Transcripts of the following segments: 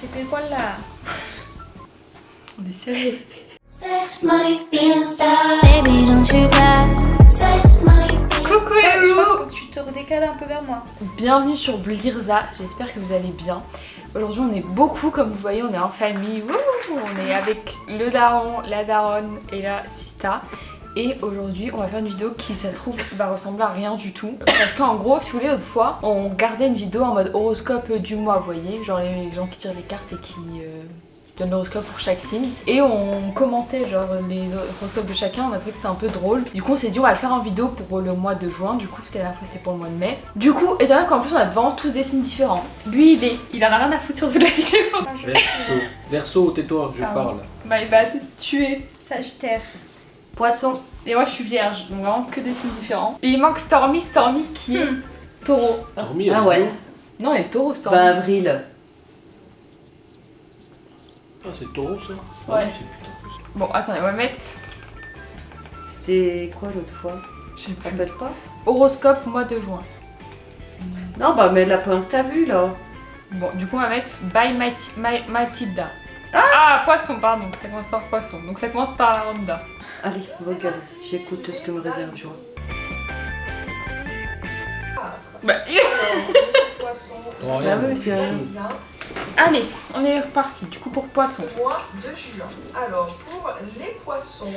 J'ai pris le poil là. On est serré. Coucou les loulous. Faut que tu te redécales un peu vers moi. Bienvenue sur Blirza, j'espère que vous allez bien. Aujourd'hui on est beaucoup, comme vous voyez, on est en famille. Wouh, on est avec le daron, la daronne et la sista. Et aujourd'hui on va faire une vidéo qui, ça se trouve, va ressembler à rien du tout. Parce qu'en gros, si vous voulez, l'autre fois, on gardait une vidéo en mode horoscope du mois, vous voyez. Genre les gens qui tirent les cartes et qui donnent l'horoscope pour chaque signe. Et on commentait genre les horoscopes de chacun, on a trouvé que c'était un peu drôle. Du coup on s'est dit on va le faire en vidéo pour le mois de juin. Du coup la dernière fois c'était pour le mois de mai. Du coup, étant donné qu'en plus on a devant tous des signes différents. Lui il en a rien à foutre sur toute la vidéo. Verseau. Verseau, tais-toi, je parle. My bad, tu es Sagittaire. Poisson. Et moi je suis vierge, donc vraiment que des signes différents. Et il manque Stormy qui est taureau. Dormi, Ah ouais. Non, elle est taureau Stormy. Bah avril. Ah, c'est taureau ça. Ouais. Ah, c'est putain plus. Bon, attendez, on va mettre C'était quoi l'autre fois? je sais Tu te plus. rappelles pas? Horoscope mois de juin. Non bah mais la pointe que t'as vue là. Bon, du coup on va mettre by Matilda. Ah, poisson, pardon, ça commence par poisson. Donc ça commence par la lambda. Allez, regarde, j'écoute ce que me réserve juin. Bah, Oh, Ah oui, c'est allez, on est reparti. Du coup pour poisson. Mois de juin. Alors, pour les poissons,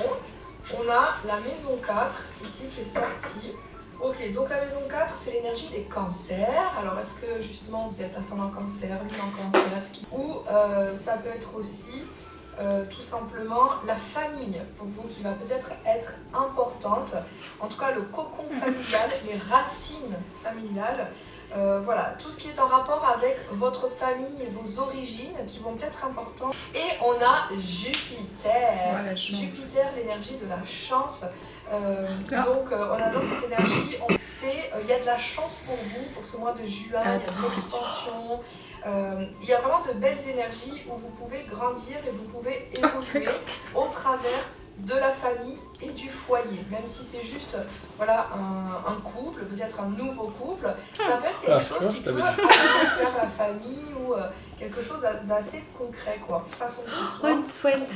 on a la maison 4 ici qui est sortie. Ok, donc la maison 4, c'est l'énergie des cancers. Alors, est-ce que justement vous êtes ascendant cancer, lune en cancer, ou ça peut être aussi tout simplement la famille pour vous qui va peut-être être importante. En tout cas, le cocon familial, les racines familiales. Voilà, tout ce qui est en rapport avec votre famille et vos origines qui vont être importantes. Et on a Jupiter. Ouais, la chance. Jupiter, l'énergie de la chance. Donc on a dans cette énergie, on sait, il y a de la chance pour vous pour ce mois de juin, il y a de l'expansion. Il y a vraiment de belles énergies où vous pouvez grandir et vous pouvez évoluer au travers de la famille et du foyer, même si c'est juste voilà, un couple, peut-être un nouveau couple, ça peut être quelque chose qui peut aller vers la famille ou quelque chose d'assez concret quoi. Façon qu'il soit. Une chouette.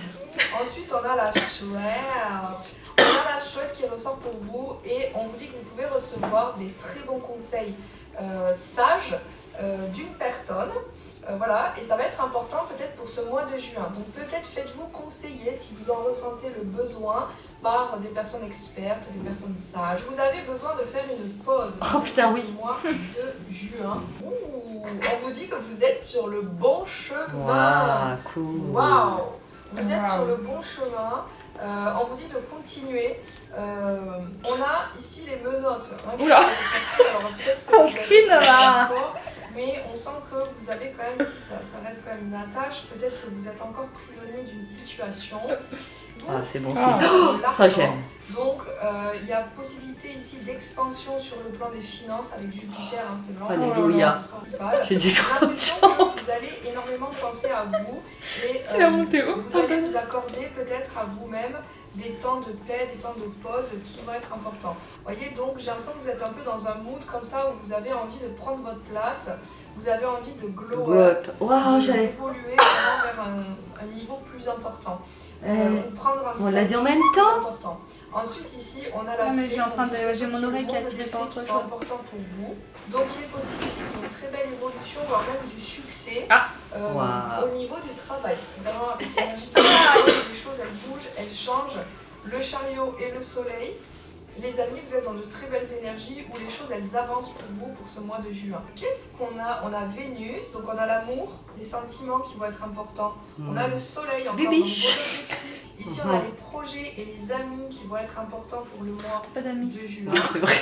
Ensuite on a la chouette. On a la chouette qui ressort pour vous et on vous dit que vous pouvez recevoir des très bons conseils sages d'une personne. Voilà, et ça va être important peut-être pour ce mois de juin. Donc peut-être faites-vous conseiller si vous en ressentez le besoin par des personnes expertes, des personnes sages. Vous avez besoin de faire une pause Oh putain, pour oui. ce mois de juin. Ouh, on vous dit que vous êtes sur le bon chemin. Waouh, cool. Waouh, vous êtes Wow. sur le bon chemin. On vous dit de continuer. On a ici les menottes. Hein, qui Oula. sont sorties. Alors, peut-être que vous avez Aucune, pas là. fort, mais on sent que vous avez quand même, si ça reste quand même une attache, peut-être que vous êtes encore prisonnier d'une situation. Ah c'est bon Ah. signe. Oh, ça j'aime. Donc, il y a possibilité ici d'expansion sur le plan des finances avec Jupiter, hein, c'est vraiment Alléluia. le principal. J'ai du J'ai l'impression que vous allez énormément penser à vous et La montée haut. vous allez vous accorder peut-être à vous-même des temps de paix, des temps de pause qui vont être importants. Vous voyez, donc j'ai l'impression que vous êtes un peu dans un mood comme ça où vous avez envie de prendre votre place, vous avez envie de glow Go up, up. Waouh, j'allais. d'évoluer vraiment vers un niveau plus important. Ou prendre un On l'a dit en statut même plus temps. important. Ensuite ici on a la Non, mais fée, j'ai en train donc de- tous j'ai ceux mon oreille qui est ont attirée des par faits autre qui sont chose. importants pour vous. Donc il est possible ici qu'il y ait une très belle évolution, voire même du succès Ah. Waouh. au niveau du travail. Vraiment avec l'énergie du travail, les choses elles bougent, elles changent. Le chariot et le soleil. Les amis, vous êtes dans de très belles énergies où les choses elles avancent pour vous pour ce mois de juin. Qu'est-ce qu'on a? On a Vénus, donc on a l'amour, les sentiments qui vont être importants. On a le soleil encore dans vos objectifs. Ici on a les projets et les amis qui vont être importants pour le mois Pas d'amis. de juin. C'est vrai.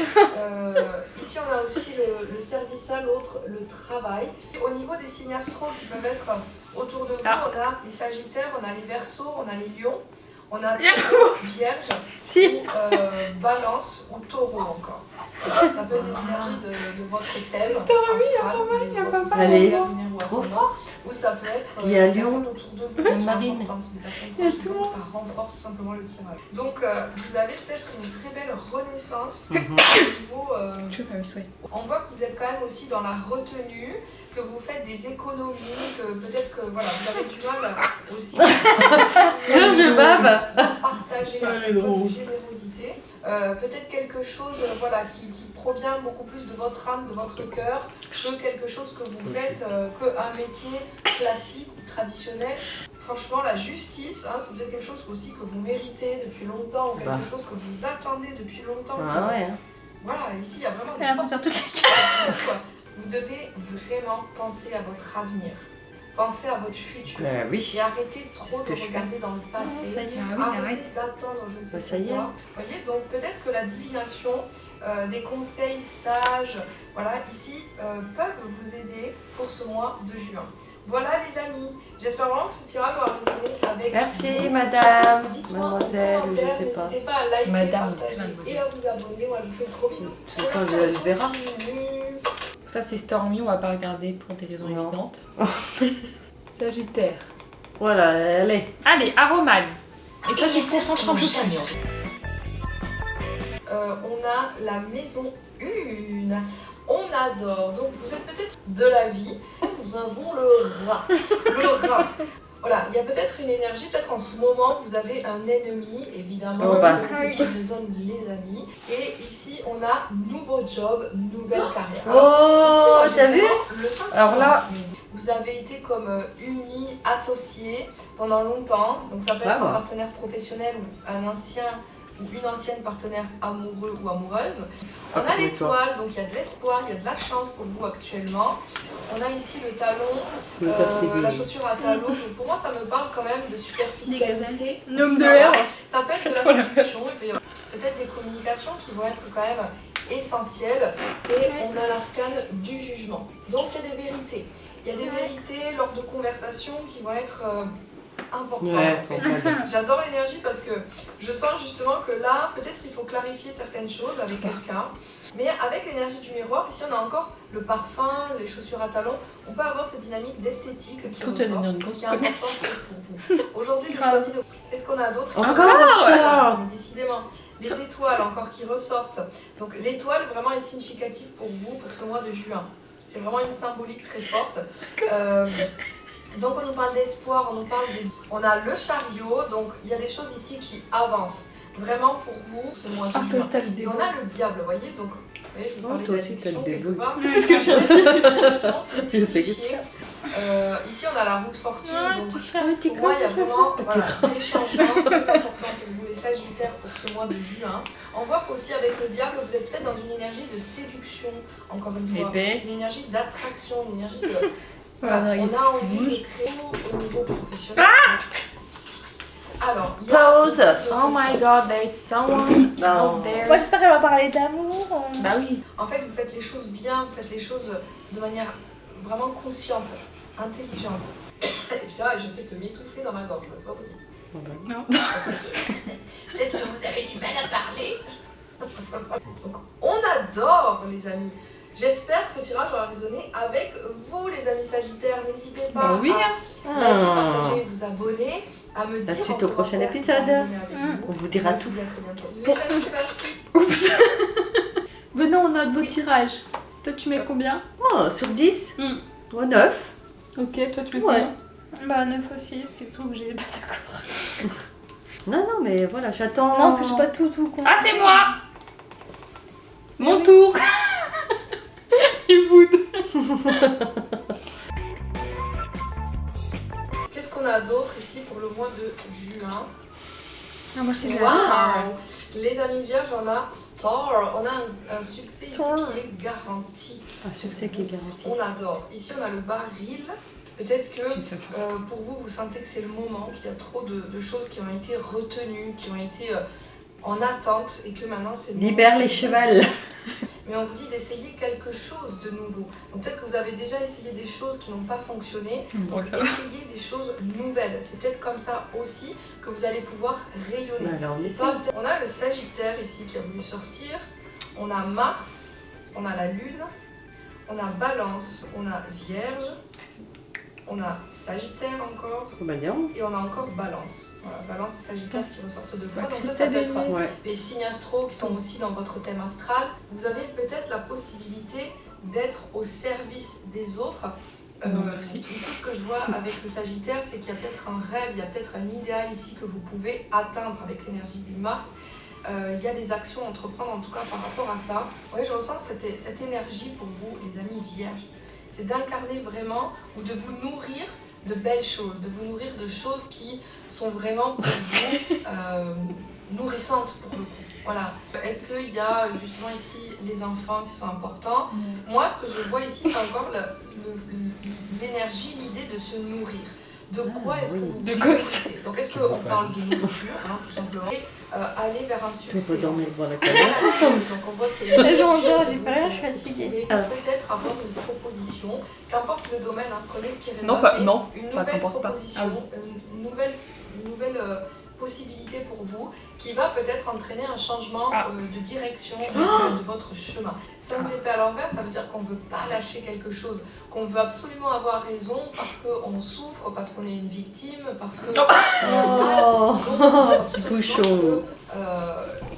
Ici on a aussi le service à l'autre, le travail. Au niveau des signes astro qui peuvent être autour de vous, Ah. on a les sagittaires, on a les verseaux, on a les lions, on a Yahoo. vierge Si. ou balance ou taureau encore. Ça peut être des énergies de votre thème astral, de votre Allez. signe lunaire ou Trop ascendant. forte. Ou ça peut être Il y a des Lion. personnes autour de vous qui sont Marine. importantes, des personnes proches, donc ça renforce tout simplement le tirage. Donc vous avez peut-être une très belle renaissance au niveau... on voit que vous êtes quand même aussi dans la retenue, que vous faites des économies, que peut-être que voilà, vous avez du mal aussi Je bave. partager la générosité. Peut-être quelque chose voilà, qui provient beaucoup plus de votre âme, de votre cœur, que quelque chose que vous faites, qu'un métier classique ou traditionnel. Franchement, la justice, hein, c'est peut-être quelque chose aussi que vous méritez depuis longtemps, ou quelque chose que vous attendez depuis longtemps. Ah ouais. Voilà, ici il y a vraiment Elle a l'impression de faire toutes les quoi. Vous devez vraiment penser à votre avenir, penser à votre futur. Oui. Et arrêtez trop ce de que je regarder dans le passé. ça y est. Ah oui, arrête. Arrêtez d'attendre je ne sais Ça y est. quoi. Vous voyez, donc peut-être que la divination, des conseils sages, voilà, ici, peuvent vous aider pour ce mois de juin. Voilà les amis, j'espère vraiment que ce tirage aura résonné avec Merci vous. madame, Dites-moi mademoiselle, en commentaire, je sais pas. n'hésitez pas à liker, Madame, partager mademoiselle. et à vous abonner. Moi je vous fais de gros bisous. De toute façon, elle le verra. Ça c'est Stormy, on va pas regarder pour des raisons Non. évidentes. Sagittaire. Voilà, allez. Allez, Aromane. Et toi tu te concentres un peu plus. On a la maison 1. On adore. Donc vous êtes peut-être de la vie. Nous avons le rat. Le rat. Voilà, il y a peut-être une énergie, peut-être en ce moment vous avez un ennemi, évidemment, Oh bah. ce qui résonne les amis. Et ici on a nouveau job, nouvelle carrière. Oh, Ici, moi, t'as j'ai vu? vraiment le sentiment Alors là- que vous avez été comme unis, associés pendant longtemps. Donc ça peut être Ah, un ouais. partenaire professionnel ou un ancien ou une ancienne partenaire amoureux ou amoureuse. On a l'étoile, donc il y a de l'espoir, il y a de la chance pour vous actuellement. On a ici le talon, la chaussure à talons. Donc pour moi, ça me parle quand même de superficialité. Nom de Voilà. l'air. Ça peut être de la séduction, il peut y avoir peut-être des communications qui vont être quand même essentielles. Et on a l'arcane du jugement. Donc il y a des vérités. Il y a des vérités lors de conversations qui vont être importantes. Ouais, en fait. J'adore l'énergie parce que je sens justement que là, peut-être il faut clarifier certaines choses avec quelqu'un. Mais avec l'énergie du miroir, ici on a encore le parfum, les chaussures à talons. On peut avoir cette dynamique d'esthétique qui Tout est ressort, une grosse qui est importante pour vous. Aujourd'hui, je choisis de... Qu'est-ce qu'on a d'autre ici? Encore. Mais décidément, les étoiles encore qui ressortent. Donc l'étoile vraiment est significative pour vous pour ce mois de juin. C'est vraiment une symbolique très forte. Donc on nous parle d'espoir, on nous parle de... On a le chariot, donc il y a des choses ici qui avancent. Vraiment pour vous ce mois de juin. ta Et vidéo. on a le diable, vous voyez, donc vous voyez, je vous Oh, parlais toi aussi, d'addiction t'as le quelque dégoût. part. C'est ce que je viens de Il fait Ici on a la route fortune, donc petit pour moi il y a vraiment des changements très importants pour vous les sagittaires pour ce mois de juin. On voit qu'aussi avec le diable vous êtes peut-être dans une énergie de séduction, encore une fois. Épée. Une énergie d'attraction, une énergie de... Voilà, Voilà, il y a on tout a ce qui envie bouge. de créer au niveau professionnel. Alors, il y a... Pause. Oh my god, there is someone out there. Moi j'espère qu'elle va parler d'amour. Bah oui. En fait, vous faites les choses bien, vous faites les choses de manière vraiment consciente, intelligente. Et puis là, je fais que m'étouffer dans ma gorge, c'est pas possible. Non. Peut-être que vous avez du mal à parler. Donc, on adore, les amis. J'espère que ce tirage aura résonné avec vous, les amis sagittaires. N'hésitez pas Bah oui. à liker, partager, vous abonner, à me dire suite en au prochain commentaire si épisode. ça a résonné avec vous. On vous dira Je tout. vous dis à très bientôt. Les amis, c'est parti. Venons, on a de vos tirages. Toi, tu mets combien? Oh, sur 10 Hmm. Oh, 9. Ok, toi, tu mets Ouais. combien? Bah 9 aussi, parce qu'il trouve que j'ai pas d'accord. Non, non, mais voilà, j'attends. Non, parce que j'ai pas tout compris. Ah, c'est moi! Mon tour! Il boude. Qu'est-ce qu'on a d'autre ici pour le mois de juin? Ah, moi c'est Waouh! Les amis vierges, on a Star. On a un succès Star. ici qui est garanti. Un succès qui est garanti. On adore. Ici, on a le baril. Peut-être que pour vous, vous sentez que c'est le moment, qu'il y a trop de choses qui ont été retenues, qui ont été en attente et que maintenant c'est le moment. Libère les chevals. Mais on vous dit d'essayer quelque chose de nouveau. Donc peut-être que vous avez déjà essayé des choses qui n'ont pas fonctionné. Donc essayez des choses nouvelles. C'est peut-être comme ça aussi que vous allez pouvoir rayonner. Alors, C'est pas... On a le Sagittaire ici qui a voulu sortir. On a Mars, on a la Lune, on a Balance, on a Vierge, on a Sagittaire encore, Bah, non. et on a encore Balance. Voilà, Balance et Sagittaire qui ressortent deux fois. Bah, Donc ça peut être Ouais. les signes astro qui sont aussi dans votre thème astral. Vous avez peut-être la possibilité d'être au service des autres. Merci. Ici, ce que je vois avec le Sagittaire, c'est qu'il y a peut-être un rêve, il y a peut-être un idéal ici que vous pouvez atteindre avec l'énergie du Mars. Il y a des actions à entreprendre en tout cas par rapport à ça. Oui, je ressens cette énergie pour vous, les amis vierges. C'est d'incarner vraiment ou de vous nourrir de belles choses, de vous nourrir de choses qui sont vraiment pour vous nourrissantes pour le coup. Voilà. Est-ce qu'il y a justement ici les enfants qui sont importants? Moi, ce que je vois ici, c'est encore l'énergie, l'idée de se nourrir. De quoi est-ce que vous De voulez gosses. nourrir? Donc, est-ce qu'on parle de nourriture, hein, tout simplement, et aller vers un Tu peux succès? pas dormir devant la Donc, caméra. on voit qu'il y a une Je m'endors, solution. j'ai pas l'air, je suis fatiguée. Vous pouvez peut-être avoir une proposition, qu'importe le domaine, hein, prenez ce qui résonne. Non, pas, mais non. une pas nouvelle qu'importe pas. proposition, Ah oui. une nouvelle possibilité pour vous qui va peut-être entraîner un changement de direction de votre chemin. 5 d'épée à l'envers, ça veut dire qu'on ne veut pas lâcher quelque chose, qu'on veut absolument avoir raison parce qu'on souffre, parce qu'on est une victime, parce que... Oh, Donc, cochon.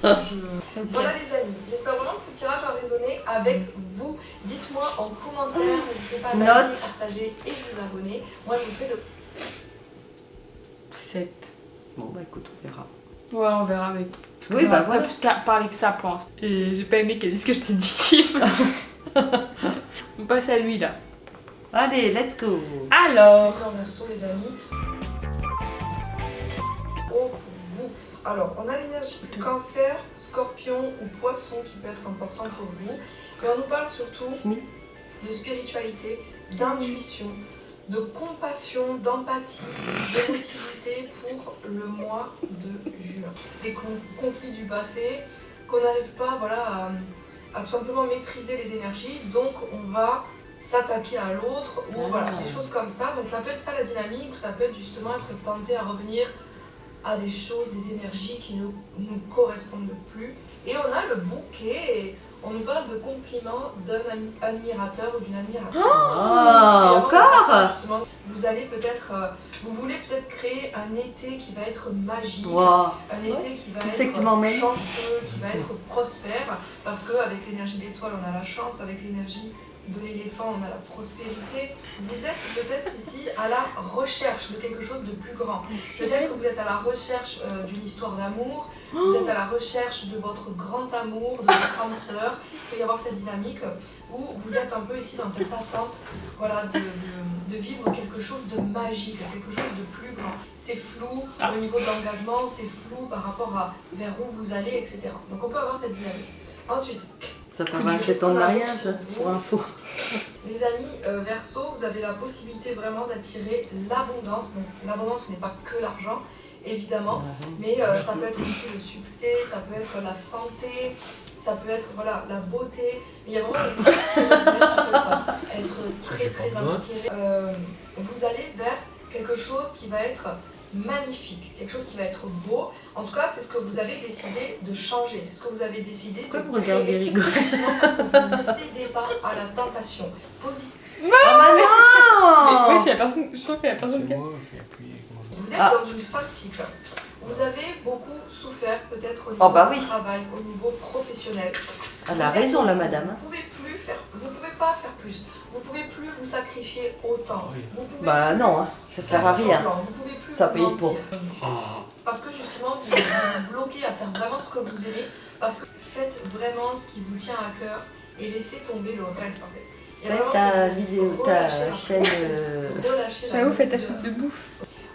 Voilà les amis, j'espère vraiment que ce tirage va résonner avec vous. Dites-moi en commentaire, n'hésitez pas à liker, Note. partager et vous abonner. Moi je vous fais de... 7. Bon, bah écoute, on verra. Ouais, on verra. Mais... Parce que Oui, ça bah m'a voilà. pas plus qu'à parler que ça pour l'instant. Et j'ai pas aimé qu'elle dise que j'étais une victime. On passe à lui là. Allez, let's go. Alors. En verso les amis. Oh pour vous. Alors on a l'énergie cancer, scorpion ou poisson qui peut être important pour vous. Mais on nous parle surtout Smith. de spiritualité, d'intuition, de compassion, d'empathie, d'émotivité pour le mois de juin. Des conflits du passé qu'on n'arrive pas voilà, à tout simplement maîtriser les énergies, donc on va s'attaquer à l'autre ou voilà, des choses comme ça. Donc ça peut être ça la dynamique, ou ça peut être justement être tenté à revenir à des choses, des énergies qui ne nous correspondent plus. Et on a le bouquet, et on nous parle de compliments d'un admirateur ou d'une admiratrice. Ah, encore. Justement, vous allez peut-être, vous voulez peut-être créer un été qui va être magique, Wow. un été qui va C'est que tu m'emmènes. être chanceux, qui va être prospère, parce qu'avec l'énergie d'étoile, on a la chance, avec l'énergie de l'éléphant, on a la prospérité. Vous êtes peut-être ici à la recherche de quelque chose de plus grand. Peut-être que vous êtes à la recherche d'une histoire d'amour, vous êtes à la recherche de votre grand amour, de votre âme sœur. Il peut y avoir cette dynamique où vous êtes un peu ici dans cette attente voilà, de vivre quelque chose de magique, quelque chose de plus grand. C'est flou au niveau de l'engagement, c'est flou par rapport à vers où vous allez, etc. Donc on peut avoir cette dynamique. Ensuite, Ça t'a racheté ton mariage, pour info. les amis Verseau, vous avez la possibilité vraiment d'attirer l'abondance. Donc l'abondance, ce n'est pas que l'argent, évidemment, mais ça peut être aussi le succès, ça peut être la santé, ça peut être voilà, la beauté. Mais il y a vraiment des choses qui peuvent être très très inspiré. Vous allez vers quelque chose qui va être magnifique, quelque chose qui va être beau. En tout cas, c'est ce que vous avez décidé de changer, c'est ce que vous avez décidé Pourquoi de vous regardez créer, rigoler? justement parce que vous ne cédez pas à la tentation. Ah bah Mais non. ouais, je trouve qu'il y a personne qui C'est a. moi qui ai appuyé. Comment je- Vous êtes dans une fin de cycle. Vous avez beaucoup souffert peut-être au niveau Oh bah oui. du travail, au niveau professionnel. Elle a Vous êtes- raison, la madame. Vous pouvez pas faire plus. Vous pouvez plus vous sacrifier autant. Oui. Vous pouvez Bah plus non, hein, ça sert à faire rien. semblant. Vous pouvez plus Ça vous paye mentir. Parce que justement, vous vous bloquez à faire vraiment ce que vous aimez. Parce que faites vraiment ce qui vous tient à cœur et laissez tomber le reste en fait. Il y a Fais vraiment ta cette vidéo, ta relâcher la chaîne. relâcher la J'avoue, faites ta bouffe chaîne de bouffe.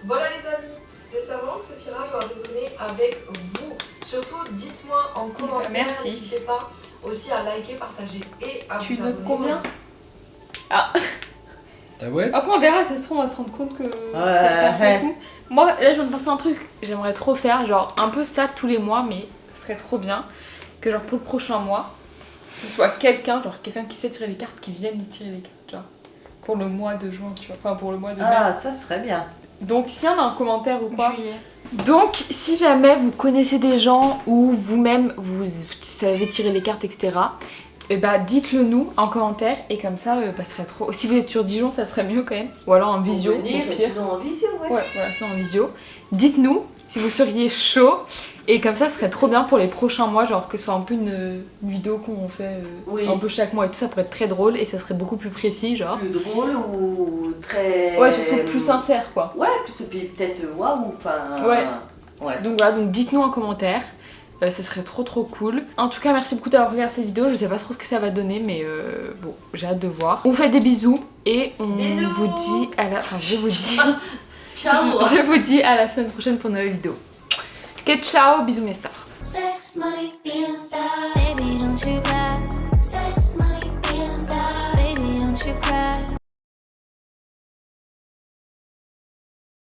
Voilà les amis, j'espère vraiment que ce tirage va résonner avec vous. Surtout, dites-moi en commentaire, merci. n'hésitez pas aussi à liker, partager et à Tu vous notes abonner. combien? Ah ouais? Après, on verra, ça se trouve, on va se rendre compte que. Ouais. et tout. Moi, là, je viens de penser à un truc que j'aimerais trop faire, genre un peu ça tous les mois, mais ce serait trop bien que, genre, pour le prochain mois, ce soit quelqu'un qui sait tirer les cartes, qui vienne nous tirer les cartes, genre, pour le mois de juin, tu vois, enfin, pour le mois de mai. Ah, ça serait bien. Donc, s'il y en a un commentaire ou quoi. Juillet. Donc, si jamais vous connaissez des gens ou vous-même vous savez tirer les cartes, etc., et bah dites-le nous en commentaire et comme ça, bah, ce serait trop. Si vous êtes sur Dijon, ça serait mieux quand même. Ou alors en visio. Pour venir, au pire. sinon en visio, ouais. Ouais, voilà, sinon en visio. Dites-nous si vous seriez chaud et comme ça, ce serait trop bien pour les prochains mois, genre que ce soit un peu une vidéo qu'on fait Oui. un peu chaque mois et tout, ça pourrait être très drôle et ça serait beaucoup plus précis, genre. Plus drôle ou très... Ouais, surtout plus sincère quoi. Ouais, plutôt, puis peut-être waouh, enfin... Ouais. Ouais. Donc voilà, donc dites-nous en commentaire. Ça serait trop cool. En tout cas, merci beaucoup d'avoir regardé cette vidéo. Je sais pas trop ce que ça va donner, mais bon, j'ai hâte de voir. On vous fait des bisous et on Bisous. vous dit à la... Enfin, je vous dis... Ciao. je vous dis à la semaine prochaine pour une nouvelle vidéo. Ok, ciao, bisous mes stars. Sex, money, feelings, style.